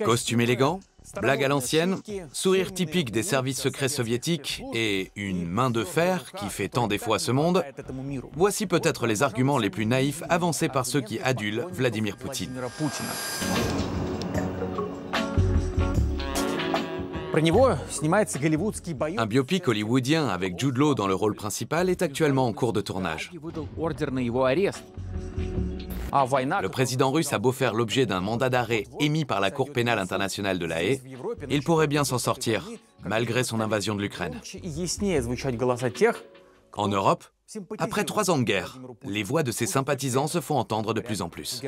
Costume élégant, blague à l'ancienne, sourire typique des services secrets soviétiques et une main de fer qui fait tant défaut à ce monde, voici peut-être les arguments les plus naïfs avancés par ceux qui adulent Vladimir Poutine. Un biopic hollywoodien avec Jude Law dans le rôle principal est actuellement en cours de tournage. Le président russe a beau faire l'objet d'un mandat d'arrêt émis par la Cour pénale internationale de La Haye, il pourrait bien s'en sortir, malgré son invasion de l'Ukraine. En Europe, après 3 ans de guerre, les voix de ses sympathisants se font entendre de plus en plus.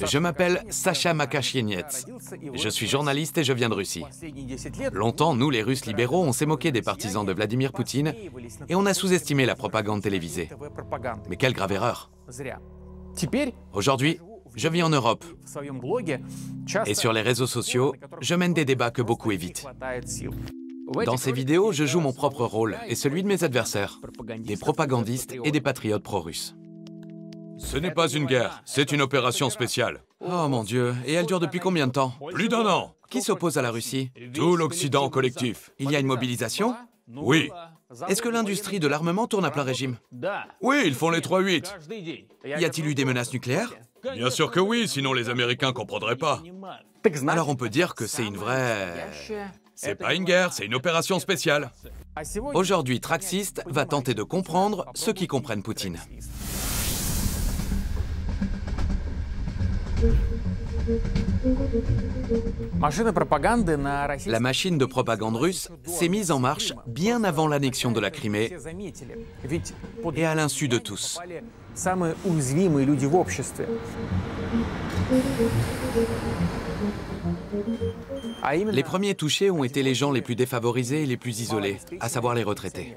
Je m'appelle Sacha Makashienietz. Je suis journaliste et je viens de Russie. Longtemps, nous, les Russes libéraux, on s'est moqué des partisans de Vladimir Poutine et on a sous-estimé la propagande télévisée. Mais quelle grave erreur! Aujourd'hui, je vis en Europe. Et sur les réseaux sociaux, je mène des débats que beaucoup évitent. Dans ces vidéos, je joue mon propre rôle et celui de mes adversaires, des propagandistes et des patriotes pro-russes. Ce n'est pas une guerre, c'est une opération spéciale. Oh mon Dieu, et elle dure depuis combien de temps? Plus d'1 an. Qui s'oppose à la Russie? Tout l'Occident collectif. Il y a une mobilisation? Oui. Est-ce que l'industrie de l'armement tourne à plein régime? Oui, ils font les 3-8. Y a-t-il eu des menaces nucléaires? Bien sûr que oui, sinon les Américains comprendraient pas. Alors on peut dire que c'est une vraie... C'est pas une guerre, c'est une opération spéciale. Aujourd'hui, Traxist va tenter de comprendre ceux qui comprennent Poutine. La machine de propagande russe s'est mise en marche bien avant l'annexion de la Crimée et à l'insu de tous. Les premiers touchés ont été les gens les plus défavorisés et les plus isolés, à savoir les retraités.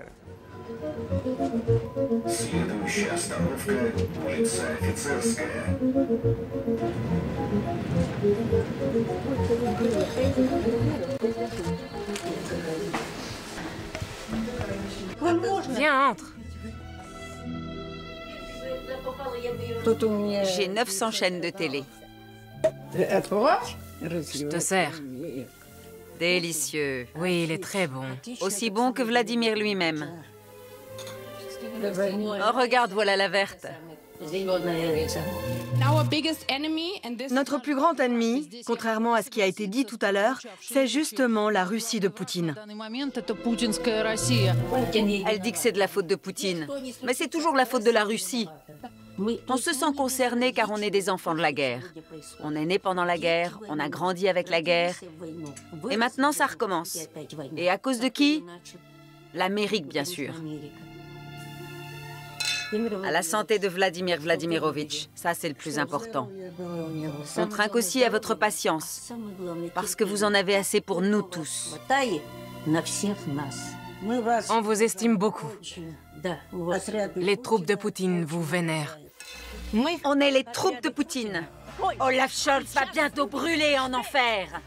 Viens, entre. J'ai 900 chaînes de télé. Je te sers. Délicieux. Oui, il est très bon. Aussi bon que Vladimir lui-même. Oh, regarde, voilà la verte. Notre plus grand ennemi, contrairement à ce qui a été dit tout à l'heure, c'est justement la Russie de Poutine. Elle dit que c'est de la faute de Poutine. Mais c'est toujours la faute de la Russie. On se sent concerné car on est des enfants de la guerre. On est né pendant la guerre, on a grandi avec la guerre. Et maintenant, ça recommence. Et à cause de qui? L'Amérique, bien sûr. À la santé de Vladimir Vladimirovitch, ça c'est le plus important. On trinque aussi à votre patience, parce que vous en avez assez pour nous tous. On vous estime beaucoup. Les troupes de Poutine vous vénèrent. On est les troupes de Poutine. Olaf Scholz va bientôt brûler en enfer.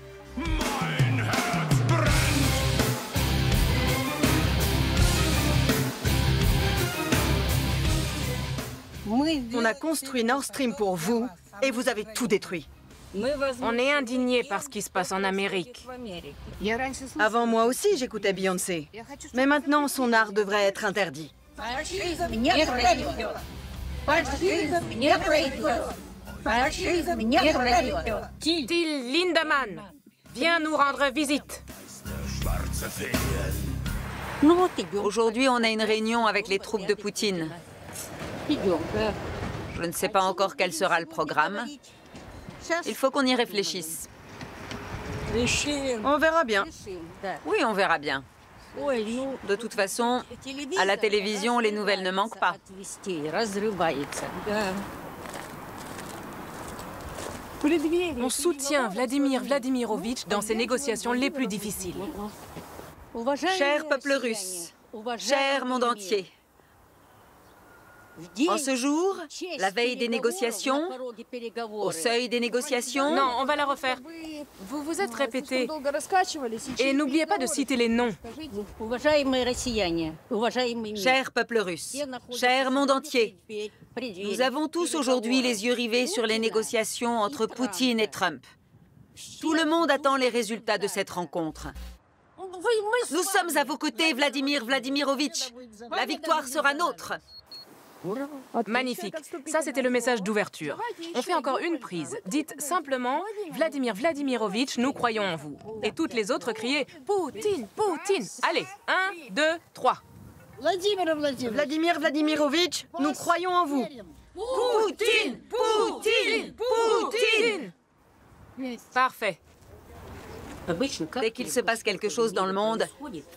On a construit Nord Stream pour vous et vous avez tout détruit. On est indignés par ce qui se passe en Amérique. Avant moi aussi, j'écoutais Beyoncé. Mais maintenant, son art devrait être interdit. Till Lindemann, viens nous rendre visite. Aujourd'hui, on a une réunion avec les troupes de Poutine. Je ne sais pas encore quel sera le programme. Il faut qu'on y réfléchisse. On verra bien. Oui, on verra bien. De toute façon, à la télévision, les nouvelles ne manquent pas. On soutient Vladimir Vladimirovitch dans ses négociations les plus difficiles. Cher peuple russe, cher monde entier, En ce jour, la veille des négociations, au seuil des négociations... Non, on va la refaire. Vous vous êtes répété. Et n'oubliez pas de citer les noms. Cher peuple russe, cher monde entier, nous avons tous aujourd'hui les yeux rivés sur les négociations entre Poutine et Trump. Tout le monde attend les résultats de cette rencontre. Nous sommes à vos côtés, Vladimir Vladimirovitch. La victoire sera nôtre. Magnifique. Ça, c'était le message d'ouverture. On fait encore une prise. Dites simplement « Vladimir Vladimirovitch, nous croyons en vous ». Et toutes les autres criez « Poutine, Poutine ». Allez, 1, 2, 3. Vladimir Vladimirovitch, nous croyons en vous. Poutine, Poutine, Poutine. Parfait. Dès qu'il se passe quelque chose dans le monde,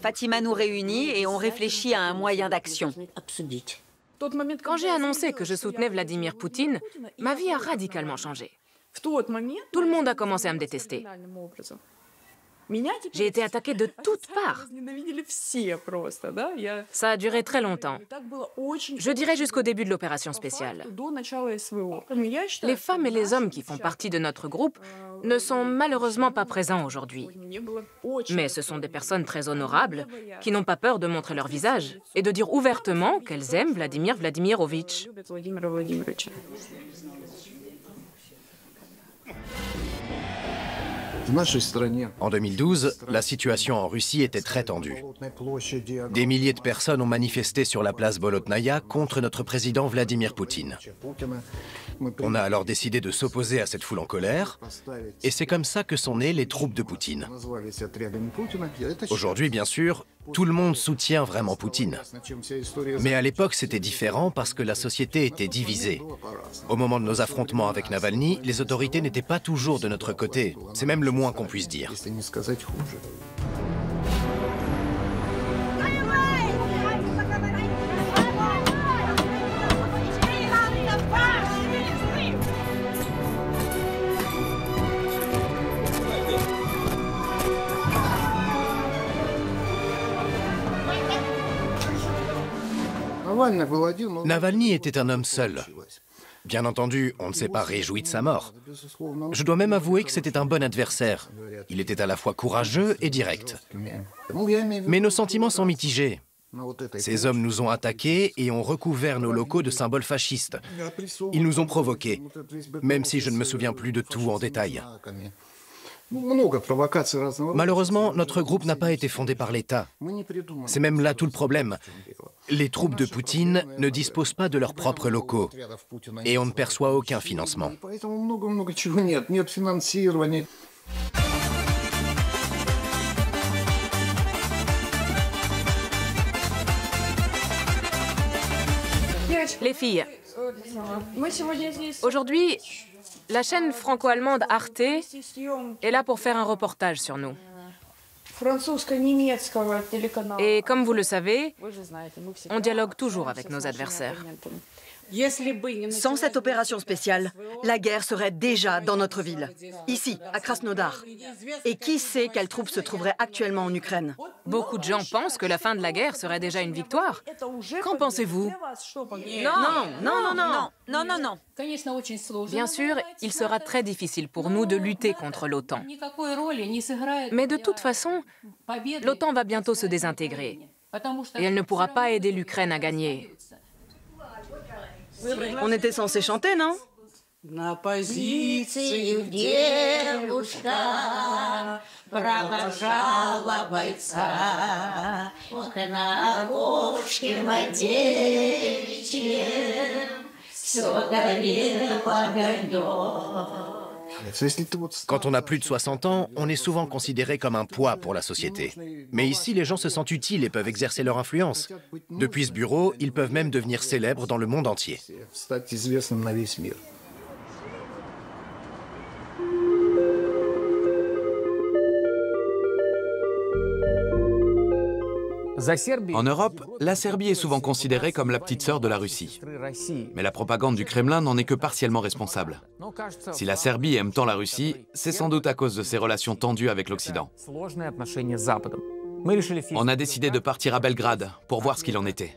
Fatima nous réunit et on réfléchit à un moyen d'action. Quand j'ai annoncé que je soutenais Vladimir Poutine, ma vie a radicalement changé. Tout le monde a commencé à me détester. J'ai été attaquée de toutes parts. Ça a duré très longtemps. Je dirais jusqu'au début de l'opération spéciale. Les femmes et les hommes qui font partie de notre groupe ne sont malheureusement pas présents aujourd'hui. Mais ce sont des personnes très honorables qui n'ont pas peur de montrer leur visage et de dire ouvertement qu'elles aiment Vladimir Vladimirovitch. En 2012, la situation en Russie était très tendue. Des milliers de personnes ont manifesté sur la place Bolotnaïa contre notre président Vladimir Poutine. On a alors décidé de s'opposer à cette foule en colère, et c'est comme ça que sont nées les troupes de Poutine. Aujourd'hui, bien sûr, tout le monde soutient vraiment Poutine. Mais à l'époque, c'était différent parce que la société était divisée. Au moment de nos affrontements avec Navalny, les autorités n'étaient pas toujours de notre côté. C'est même le moins qu'on puisse dire. Navalny était un homme seul. Bien entendu, on ne s'est pas réjoui de sa mort. Je dois même avouer que c'était un bon adversaire. Il était à la fois courageux et direct. Mais nos sentiments sont mitigés. Ces hommes nous ont attaqués et ont recouvert nos locaux de symboles fascistes. Ils nous ont provoqués, même si je ne me souviens plus de tout en détail. Malheureusement, notre groupe n'a pas été fondé par l'État. C'est même là tout le problème. Les troupes de Poutine ne disposent pas de leurs propres locaux et on ne perçoit aucun financement. Les filles, aujourd'hui, la chaîne franco-allemande Arte est là pour faire un reportage sur nous. Et comme vous le savez, on dialogue toujours avec nos adversaires. Sans cette opération spéciale, la guerre serait déjà dans notre ville, ici, à Krasnodar. Et qui sait quelles troupes se trouveraient actuellement en Ukraine? Beaucoup de gens pensent que la fin de la guerre serait déjà une victoire. Qu'en pensez-vous? Non. Bien sûr, il sera très difficile pour nous de lutter contre l'OTAN. Mais de toute façon, l'OTAN va bientôt se désintégrer. Et elle ne pourra pas aider l'Ukraine à gagner. On était censé chanter, non? Quand on a plus de 60 ans, on est souvent considéré comme un poids pour la société. Mais ici, les gens se sentent utiles et peuvent exercer leur influence. Depuis ce bureau, ils peuvent même devenir célèbres dans le monde entier. En Europe, la Serbie est souvent considérée comme la petite sœur de la Russie. Mais la propagande du Kremlin n'en est que partiellement responsable. Si la Serbie aime tant la Russie, c'est sans doute à cause de ses relations tendues avec l'Occident. On a décidé de partir à Belgrade pour voir ce qu'il en était.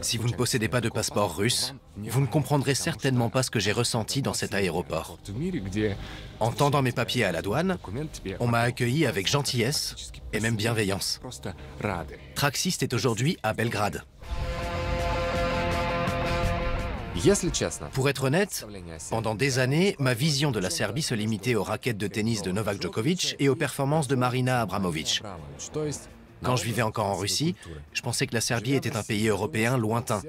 Si vous ne possédez pas de passeport russe, vous ne comprendrez certainement pas ce que j'ai ressenti dans cet aéroport. En tendant mes papiers à la douane, on m'a accueilli avec gentillesse et même bienveillance. Traxist est aujourd'hui à Belgrade. Pour être honnête, pendant des années, ma vision de la Serbie se limitait aux raquettes de tennis de Novak Djokovic et aux performances de Marina Abramovic. Quand je vivais encore en Russie, je pensais que la Serbie était un pays européen lointain.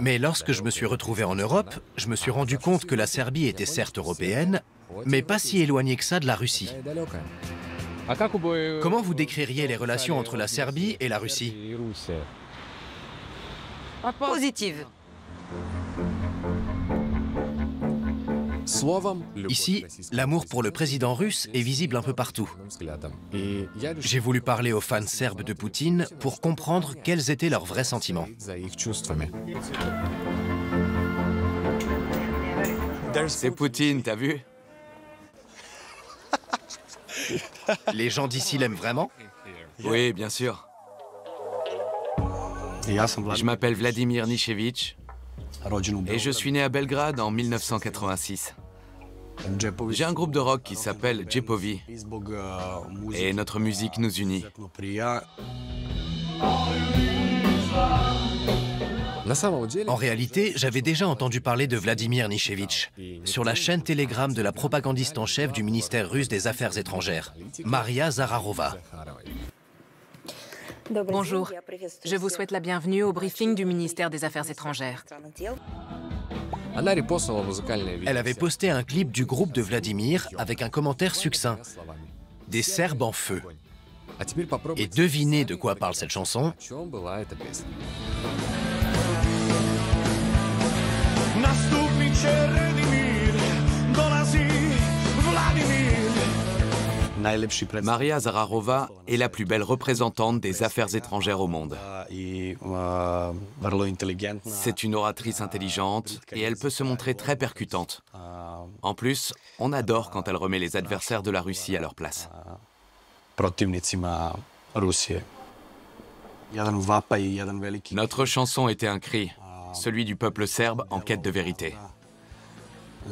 Mais lorsque je me suis retrouvé en Europe, je me suis rendu compte que la Serbie était certes européenne, mais pas si éloignée que ça de la Russie. Comment vous décririez les relations entre la Serbie et la Russie? Positive. Ici, l'amour pour le président russe est visible un peu partout. J'ai voulu parler aux fans serbes de Poutine pour comprendre quels étaient leurs vrais sentiments. C'est Poutine, t'as vu? Les gens d'ici l'aiment vraiment? Oui, bien sûr. Je m'appelle Vladimir Nichevich et je suis né à Belgrade en 1986. J'ai un groupe de rock qui s'appelle Jepovi et notre musique nous unit. En réalité, j'avais déjà entendu parler de Vladimir Nichevich sur la chaîne Telegram de la propagandiste en chef du ministère russe des Affaires étrangères, Maria Zakharova. Bonjour, je vous souhaite la bienvenue au briefing du ministère des Affaires étrangères. Elle avait posté un clip du groupe de Vladimir avec un commentaire succinct. Des Serbes en feu. Et devinez de quoi parle cette chanson? Maria Zakharova est la plus belle représentante des affaires étrangères au monde. C'est une oratrice intelligente et elle peut se montrer très percutante. En plus, on adore quand elle remet les adversaires de la Russie à leur place. Notre chanson était un cri, celui du peuple serbe en quête de vérité.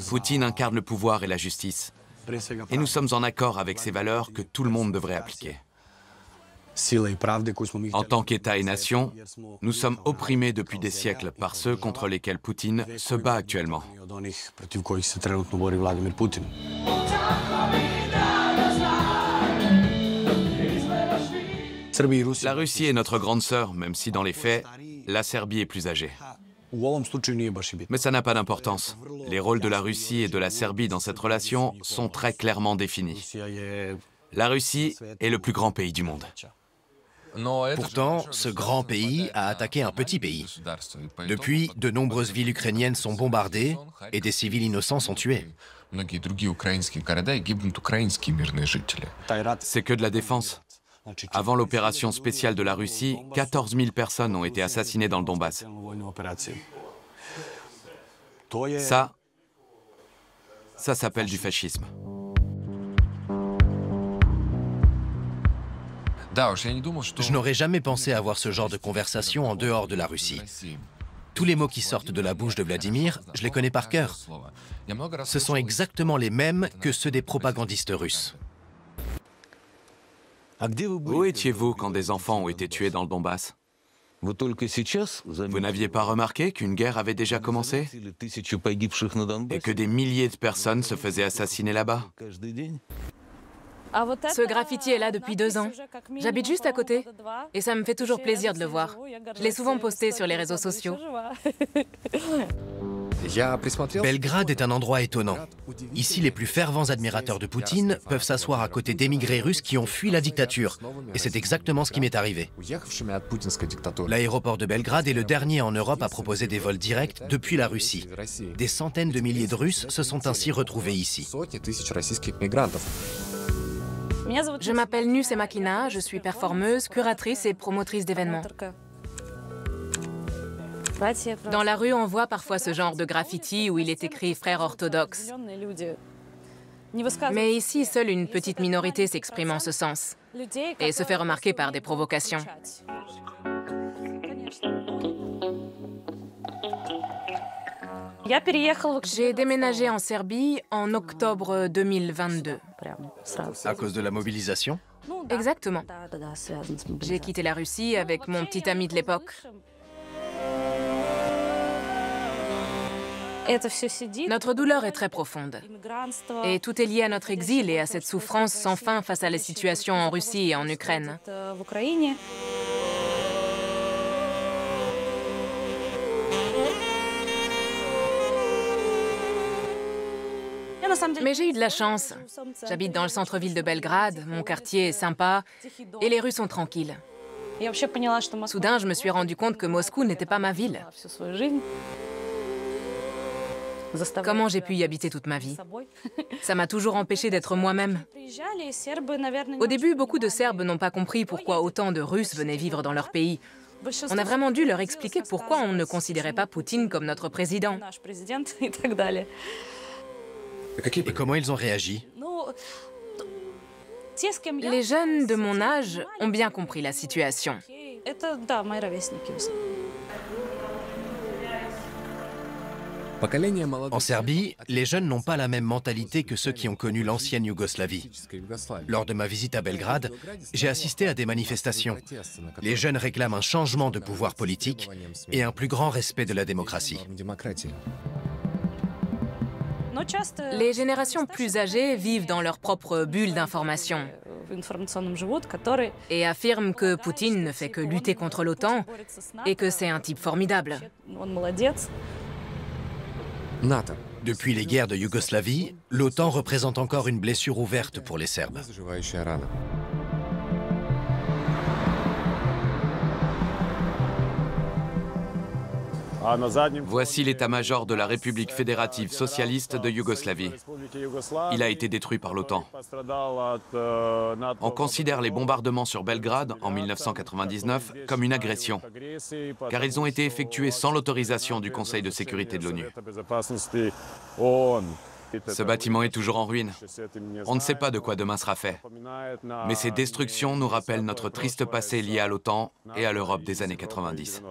Poutine incarne le pouvoir et la justice. Et nous sommes en accord avec ces valeurs que tout le monde devrait appliquer. En tant qu'État et nation, nous sommes opprimés depuis des siècles par ceux contre lesquels Poutine se bat actuellement. La Russie est notre grande sœur, même si dans les faits, la Serbie est plus âgée. Mais ça n'a pas d'importance. Les rôles de la Russie et de la Serbie dans cette relation sont très clairement définis. La Russie est le plus grand pays du monde. Pourtant, ce grand pays a attaqué un petit pays. Depuis, de nombreuses villes ukrainiennes sont bombardées et des civils innocents sont tués. C'est que de la défense. Avant l'opération spéciale de la Russie, 14 000 personnes ont été assassinées dans le Donbass. Ça s'appelle du fascisme. Je n'aurais jamais pensé avoir ce genre de conversation en dehors de la Russie. Tous les mots qui sortent de la bouche de Vladimir, je les connais par cœur. Ce sont exactement les mêmes que ceux des propagandistes russes. Où étiez-vous quand des enfants ont été tués dans le Donbass? Vous n'aviez pas remarqué qu'une guerre avait déjà commencé? Et que des milliers de personnes se faisaient assassiner là-bas? Ce graffiti est là depuis 2 ans. J'habite juste à côté et ça me fait toujours plaisir de le voir. Je l'ai souvent posté sur les réseaux sociaux. Belgrade est un endroit étonnant. Ici, les plus fervents admirateurs de Poutine peuvent s'asseoir à côté d'émigrés russes qui ont fui la dictature. Et c'est exactement ce qui m'est arrivé. L'aéroport de Belgrade est le dernier en Europe à proposer des vols directs depuis la Russie. Des centaines de milliers de Russes se sont ainsi retrouvés ici. Je m'appelle Nuse Makina, je suis performeuse, curatrice et promotrice d'événements. Dans la rue, on voit parfois ce genre de graffiti où il est écrit « frère orthodoxe ». Mais ici, seule une petite minorité s'exprime en ce sens et se fait remarquer par des provocations. J'ai déménagé en Serbie en octobre 2022. À cause de la mobilisation? Exactement. J'ai quitté la Russie avec mon petit ami de l'époque. Notre douleur est très profonde. Et tout est lié à notre exil et à cette souffrance sans fin face à la situation en Russie et en Ukraine. Mais j'ai eu de la chance. J'habite dans le centre-ville de Belgrade, mon quartier est sympa et les rues sont tranquilles. Soudain, je me suis rendu compte que Moscou n'était pas ma ville. Comment j'ai pu y habiter toute ma vie? Ça m'a toujours empêché d'être moi-même. Au début, beaucoup de Serbes n'ont pas compris pourquoi autant de Russes venaient vivre dans leur pays. On a vraiment dû leur expliquer pourquoi on ne considérait pas Poutine comme notre président. Et comment ils ont réagi? Les jeunes de mon âge ont bien compris la situation. En Serbie, les jeunes n'ont pas la même mentalité que ceux qui ont connu l'ancienne Yougoslavie. Lors de ma visite à Belgrade, j'ai assisté à des manifestations. Les jeunes réclament un changement de pouvoir politique et un plus grand respect de la démocratie. Les générations plus âgées vivent dans leur propre bulle d'information et affirment que Poutine ne fait que lutter contre l'OTAN et que c'est un type formidable. Depuis les guerres de Yougoslavie, l'OTAN représente encore une blessure ouverte pour les Serbes. Voici l'état-major de la République fédérative socialiste de Yougoslavie. Il a été détruit par l'OTAN. On considère les bombardements sur Belgrade en 1999 comme une agression, car ils ont été effectués sans l'autorisation du Conseil de sécurité de l'ONU. Ce bâtiment est toujours en ruine. On ne sait pas de quoi demain sera fait. Mais ces destructions nous rappellent notre triste passé lié à l'OTAN et à l'Europe des années 90.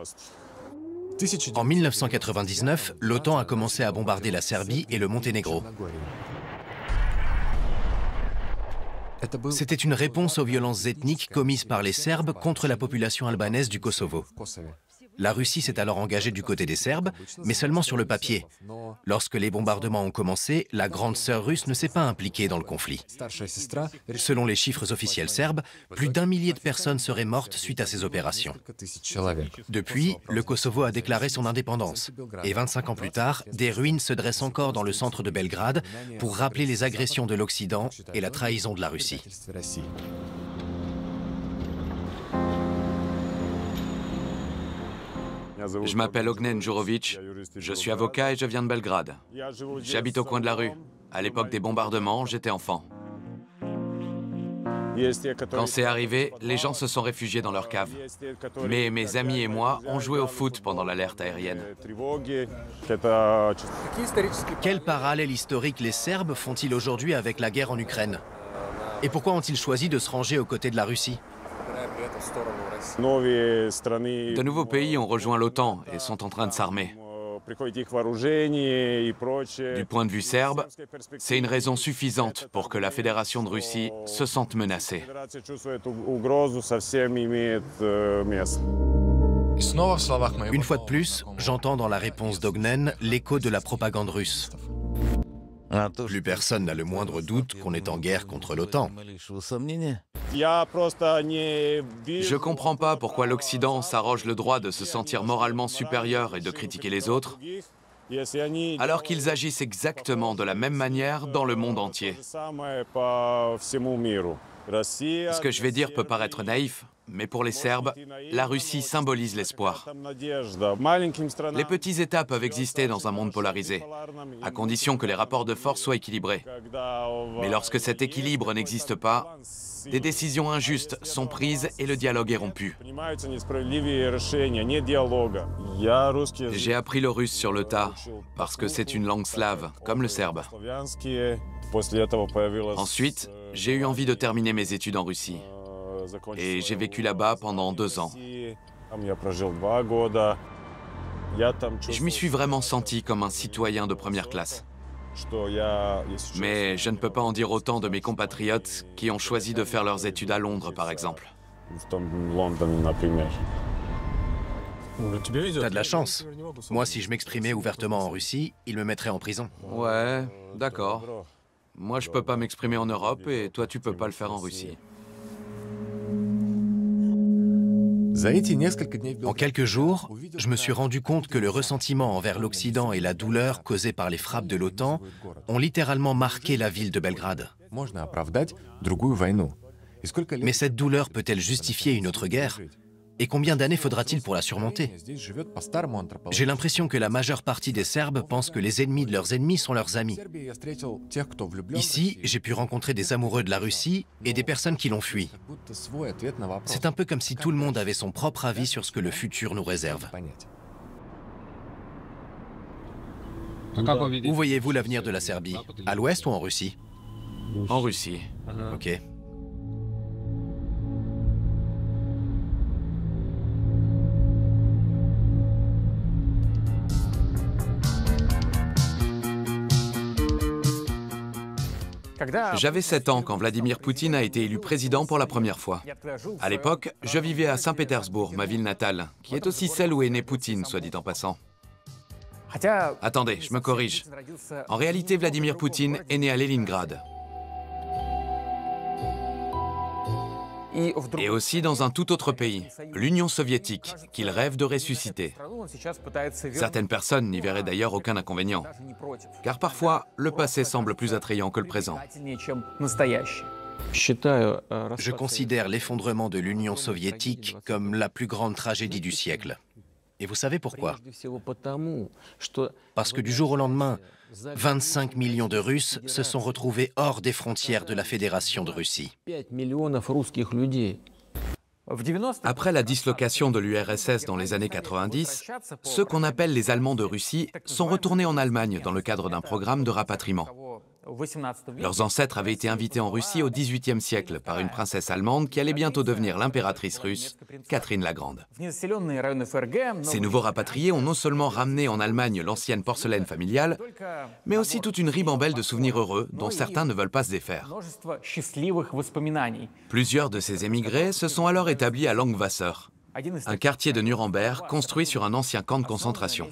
En 1999, l'OTAN a commencé à bombarder la Serbie et le Monténégro. C'était une réponse aux violences ethniques commises par les Serbes contre la population albanaise du Kosovo. La Russie s'est alors engagée du côté des Serbes, mais seulement sur le papier. Lorsque les bombardements ont commencé, la grande sœur russe ne s'est pas impliquée dans le conflit. Selon les chiffres officiels serbes, plus d'1 millier de personnes seraient mortes suite à ces opérations. Depuis, le Kosovo a déclaré son indépendance. Et 25 ans plus tard, des ruines se dressent encore dans le centre de Belgrade pour rappeler les agressions de l'Occident et la trahison de la Russie. Je m'appelle Ognjen Đurović, je suis avocat et je viens de Belgrade. J'habite au coin de la rue. À l'époque des bombardements, j'étais enfant. Quand c'est arrivé, les gens se sont réfugiés dans leur cave. Mais mes amis et moi, on jouait au foot pendant l'alerte aérienne. Quel parallèle historique les Serbes font-ils aujourd'hui avec la guerre en Ukraine? Et pourquoi ont-ils choisi de se ranger aux côtés de la Russie? De nouveaux pays ont rejoint l'OTAN et sont en train de s'armer. Du point de vue serbe, c'est une raison suffisante pour que la Fédération de Russie se sente menacée. Une fois de plus, j'entends dans la réponse d'Ognjen l'écho de la propagande russe. Plus personne n'a le moindre doute qu'on est en guerre contre l'OTAN. Je comprends pas pourquoi l'Occident s'arroge le droit de se sentir moralement supérieur et de critiquer les autres, alors qu'ils agissent exactement de la même manière dans le monde entier. Ce que je vais dire peut paraître naïf, mais pour les Serbes, la Russie symbolise l'espoir. Les petits États peuvent exister dans un monde polarisé, à condition que les rapports de force soient équilibrés. Mais lorsque cet équilibre n'existe pas, des décisions injustes sont prises et le dialogue est rompu. J'ai appris le russe sur le tas, parce que c'est une langue slave, comme le serbe. Ensuite, j'ai eu envie de terminer mes études en Russie. Et j'ai vécu là-bas pendant 2 ans. Je m'y suis vraiment senti comme un citoyen de première classe. Mais je ne peux pas en dire autant de mes compatriotes qui ont choisi de faire leurs études à Londres, par exemple. T'as de la chance. Moi, si je m'exprimais ouvertement en Russie, ils me mettraient en prison. Ouais, d'accord. Moi, je peux pas m'exprimer en Europe et toi, tu peux pas le faire en Russie. En quelques jours, je me suis rendu compte que le ressentiment envers l'Occident et la douleur causée par les frappes de l'OTAN ont littéralement marqué la ville de Belgrade. Mais cette douleur peut-elle justifier une autre guerre? Et combien d'années faudra-t-il pour la surmonter? J'ai l'impression que la majeure partie des Serbes pensent que les ennemis de leurs ennemis sont leurs amis. Ici, j'ai pu rencontrer des amoureux de la Russie et des personnes qui l'ont fui. C'est un peu comme si tout le monde avait son propre avis sur ce que le futur nous réserve. Où voyez-vous l'avenir de la Serbie? À l'ouest ou en Russie? En Russie. Ok. J'avais 7 ans quand Vladimir Poutine a été élu président pour la première fois. À l'époque, je vivais à Saint-Pétersbourg, ma ville natale, qui est aussi celle où est né Poutine, soit dit en passant. Attendez, je me corrige. En réalité, Vladimir Poutine est né à Leningrad. Et aussi dans un tout autre pays, l'Union soviétique, qu'il rêve de ressusciter. Certaines personnes n'y verraient d'ailleurs aucun inconvénient, car parfois, le passé semble plus attrayant que le présent. Je considère l'effondrement de l'Union soviétique comme la plus grande tragédie du siècle. Et vous savez pourquoi? Parce que du jour au lendemain, 25 millions de Russes se sont retrouvés hors des frontières de la Fédération de Russie. Après la dislocation de l'URSS dans les années 90, ceux qu'on appelle les Allemands de Russie sont retournés en Allemagne dans le cadre d'un programme de rapatriement. Leurs ancêtres avaient été invités en Russie au XVIIIe siècle par une princesse allemande qui allait bientôt devenir l'impératrice russe, Catherine la Grande. Ces nouveaux rapatriés ont non seulement ramené en Allemagne l'ancienne porcelaine familiale, mais aussi toute une ribambelle de souvenirs heureux dont certains ne veulent pas se défaire. Plusieurs de ces émigrés se sont alors établis à Langwasser, un quartier de Nuremberg construit sur un ancien camp de concentration.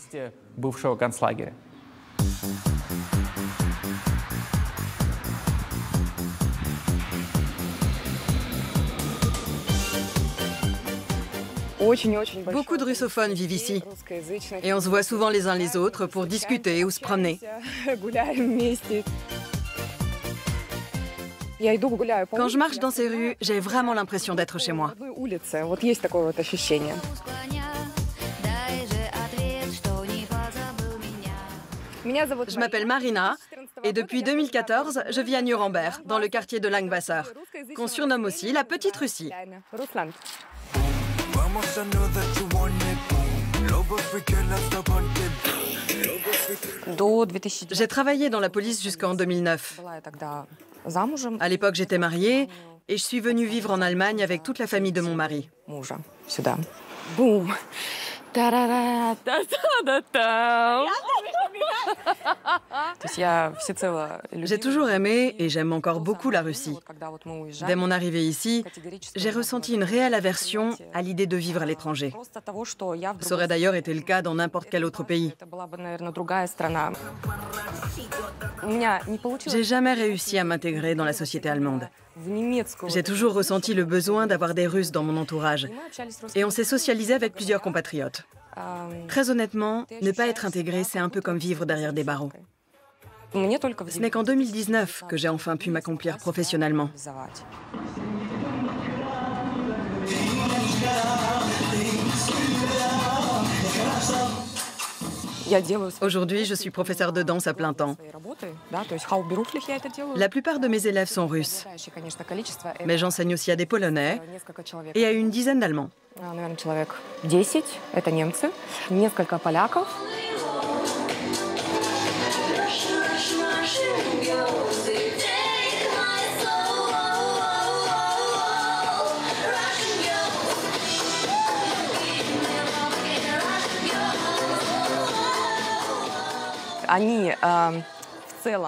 Beaucoup de russophones vivent ici. Et on se voit souvent les uns les autres pour discuter ou se promener. Quand je marche dans ces rues, j'ai vraiment l'impression d'être chez moi. Je m'appelle Marina et depuis 2014, je vis à Nuremberg, dans le quartier de Langwasser, qu'on surnomme aussi la Petite Russie. J'ai travaillé dans la police jusqu'en 2009. À l'époque, j'étais mariée et je suis venue vivre en Allemagne avec toute la famille de mon mari. J'ai toujours aimé et j'aime encore beaucoup la Russie. Dès mon arrivée ici, j'ai ressenti une réelle aversion à l'idée de vivre à l'étranger. Ça aurait d'ailleurs été le cas dans n'importe quel autre pays. J'ai jamais réussi à m'intégrer dans la société allemande. J'ai toujours ressenti le besoin d'avoir des Russes dans mon entourage. Et on s'est socialisé avec plusieurs compatriotes. Très honnêtement, ne pas être intégré, c'est un peu comme vivre derrière des barreaux. Ce n'est qu'en 2019 que j'ai enfin pu m'accomplir professionnellement. Aujourd'hui, je suis professeure de danse à plein temps. La plupart de mes élèves sont russes, mais j'enseigne aussi à des Polonais et à une dizaine d'Allemands.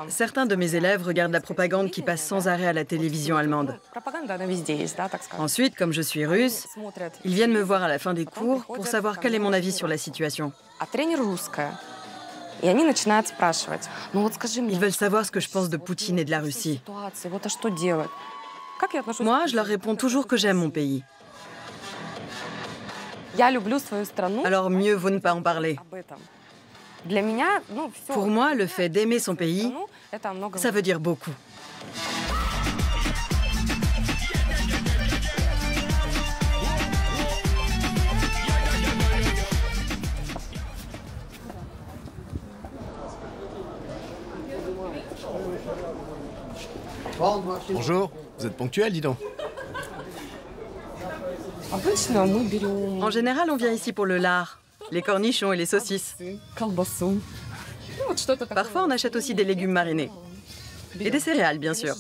Certains de mes élèves regardent la propagande qui passe sans arrêt à la télévision allemande. Ensuite, comme je suis russe, ils viennent me voir à la fin des cours pour savoir quel est mon avis sur la situation. Ils veulent savoir ce que je pense de Poutine et de la Russie. Moi, je leur réponds toujours que j'aime mon pays. Alors mieux vaut ne pas en parler. Pour moi, le fait d'aimer son pays, ça veut dire beaucoup. Bonjour, vous êtes ponctuel, dis donc. En général, on vient ici pour le lard, les cornichons et les saucisses. Parfois, on achète aussi des légumes marinés. Et des céréales, bien sûr.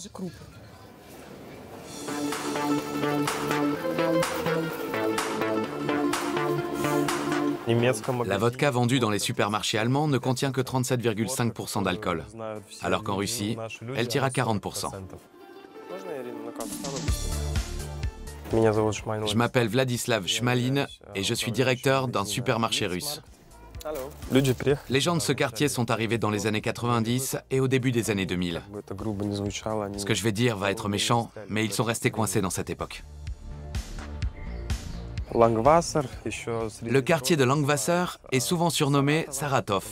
La vodka vendue dans les supermarchés allemands ne contient que 37,5% d'alcool, alors qu'en Russie, elle tire à 40%. Je m'appelle Vladislav Shmalin et je suis directeur d'un supermarché russe. Les gens de ce quartier sont arrivés dans les années 90 et au début des années 2000. Ce que je vais dire va être méchant, mais ils sont restés coincés dans cette époque. Le quartier de Langwasser est souvent surnommé Saratov.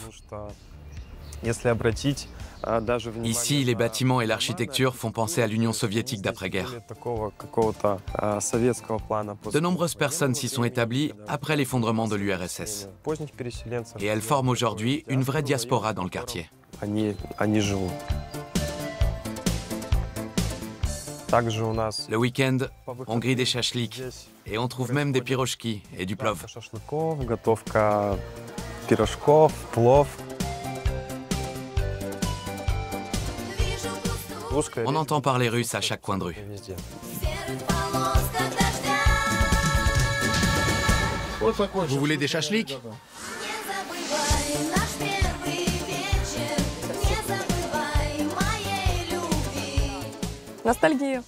Ici, les bâtiments et l'architecture font penser à l'Union soviétique d'après-guerre. De nombreuses personnes s'y sont établies après l'effondrement de l'URSS. Et elles forment aujourd'hui une vraie diaspora dans le quartier. Le week-end, on grille des chachliks et on trouve même des pirochki et du plov. On entend parler russe à chaque coin de rue. Vous voulez des chachliks?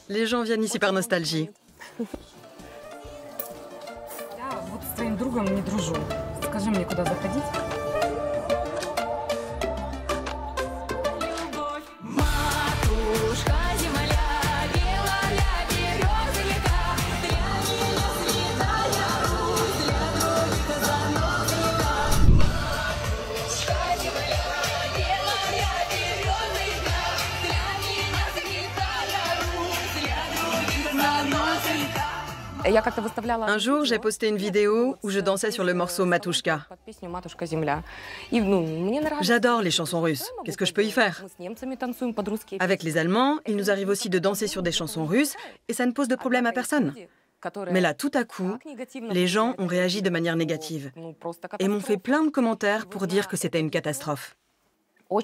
Les gens viennent ici par nostalgie. Un jour, j'ai posté une vidéo où je dansais sur le morceau Matushka. J'adore les chansons russes. Qu'est-ce que je peux y faire? Avec les Allemands, il nous arrive aussi de danser sur des chansons russes et ça ne pose de problème à personne. Mais là, tout à coup, les gens ont réagi de manière négative et m'ont fait plein de commentaires pour dire que c'était une catastrophe. Et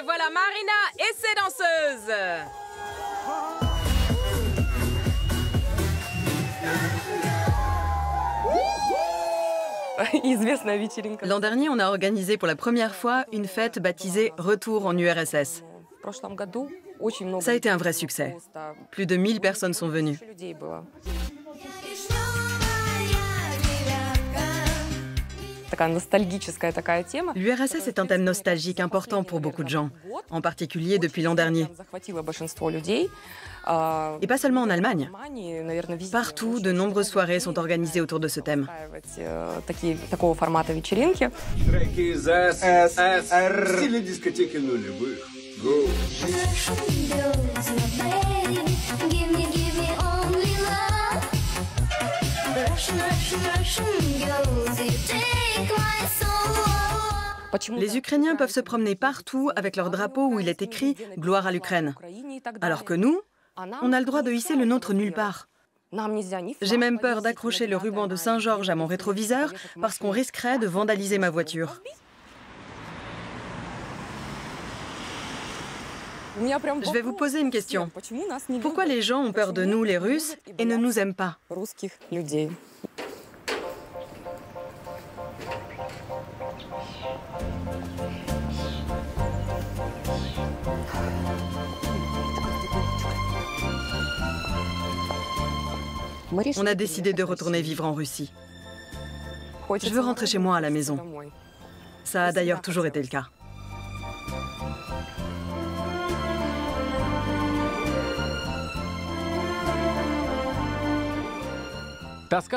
voilà Marina et ses danseuses. L'an dernier, on a organisé pour la première fois une fête baptisée Retour en URSS. Ça a été un vrai succès. Plus de 1000 personnes sont venues. L'URSS est un thème nostalgique important pour beaucoup de gens, en particulier depuis l'an dernier. Et pas seulement en Allemagne. Partout, de nombreuses soirées sont organisées autour de ce thème. Les Ukrainiens peuvent se promener partout avec leur drapeau où il est écrit « Gloire à l'Ukraine ». Alors que nous, on a le droit de hisser le nôtre nulle part. J'ai même peur d'accrocher le ruban de Saint-Georges à mon rétroviseur parce qu'on risquerait de vandaliser ma voiture. Je vais vous poser une question. Pourquoi les gens ont peur de nous, les Russes, et ne nous aiment pas? On a décidé de retourner vivre en Russie. Je veux rentrer chez moi à la maison. Ça a d'ailleurs toujours été le cas.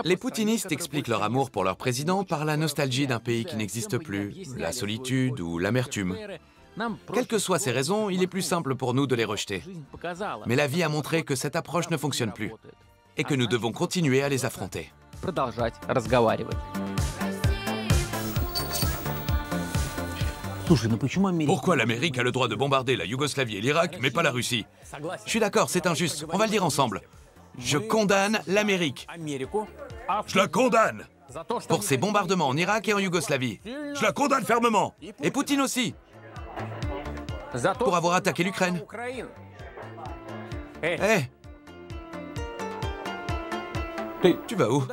Les poutinistes expliquent leur amour pour leur président par la nostalgie d'un pays qui n'existe plus, la solitude ou l'amertume. Quelles que soient ces raisons, il est plus simple pour nous de les rejeter. Mais la vie a montré que cette approche ne fonctionne plus et que nous devons continuer à les affronter. Pourquoi l'Amérique a le droit de bombarder la Yougoslavie et l'Irak, mais pas la Russie? Je suis d'accord, c'est injuste. On va le dire ensemble. Je condamne l'Amérique Je la condamne! pour ses bombardements en Irak et en Yougoslavie. Je la condamne fermement! Et Poutine aussi, pour avoir attaqué l'Ukraine. Hé! Tu vas où?